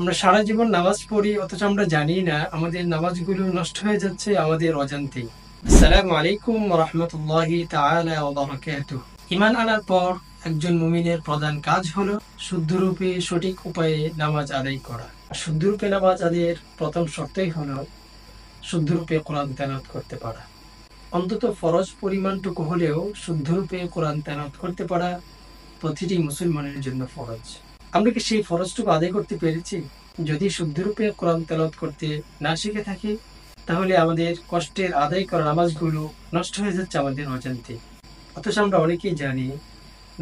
আমরা সারা জীবন নামাজ পড়ি অথচ আমরা জানি না আমাদের নামাজগুলো নষ্ট হয়ে যাচ্ছে আমাদের অজান্তেই। আসসালামু আলাইকুম ওয়া রাহমাতুল্লাহি তাআলা ওয়া বারাকাতুহু। ঈমান আনার পর একজন মুমিনের প্রধান কাজ হলো শুদ্ধরূপে সঠিক উপায়ে নামাজ আদায় করা। শুদ্ধরূপে নামাজ আদায়ের প্রথম শর্তই হলো শুদ্ধরূপে কোরআন তেলাওয়াত করতে পারা। অন্তত ফরজ পরিমাণটুকু হলেও শুদ্ধরূপে কোরআন তেলাওয়াত করতে পারা প্রতিটি মুসলমানের জন্য ফরজ। আমরা কি সেই ফরজটুকু আদায় করতে পেরেছি? যদি শুদ্ধরূপে কোরআন তেলাওয়াত করতে না শিখে থাকি, তাহলে আমাদের কষ্টের আদায় করা নামাজগুলো নষ্ট হয়ে যাচ্ছে আমাদের অজান্তে। অথচ আমরা অনেকেই জানি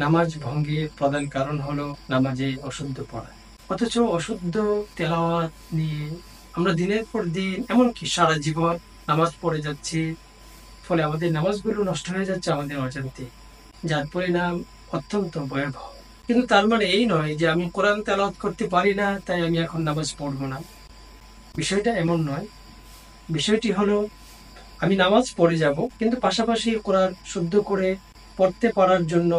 নামাজ ভঙ্গের প্রধান কারণ হলো নামাজে অশুদ্ধ পড়া। অথচ অশুদ্ধ তেলাওয়াত নিয়ে আমরা দিনের পর দিন, এমনকি সারা জীবন নামাজ পড়ে যাচ্ছি, ফলে আমাদের নামাজগুলো নষ্ট হয়ে যাচ্ছে আমাদের অজান্তে, যার পরিণাম অত্যন্ত ভয়াবহ। কিন্তু তার মানে এই নয় যে আমি কোরআন তেলাওয়াত করতে পারি না তাই আমি এখন নামাজ পড়বো না। বিষয়টা এমন নয়। বিষয়টি হলো আমি নামাজ পড়ে যাব, কিন্তু পাশাপাশি কোরআন শুদ্ধ করে পড়তে পারার জন্য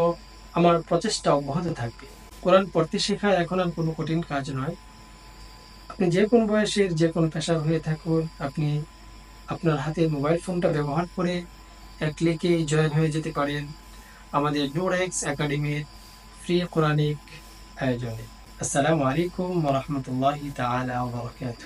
আমার প্রচেষ্টা অব্যাহত থাকবে। কোরআন পড়তে শেখা এখন আর কোনো কঠিন কাজ নয়। আপনি যে কোনো বয়সের যে কোনো পেশার হয়ে থাকুন, আপনি আপনার হাতে মোবাইল ফোনটা ব্যবহার করে এক ক্লিকে জয়েন হয়ে যেতে পারেন আমাদের নূর এক্স একাডেমির ফ্রি কোরআনিক আয়োজনে। আসসালামু আলাইকুম ওয়া রাহমাতুল্লাহি তাআলা ওয়া বারাকাতুহু।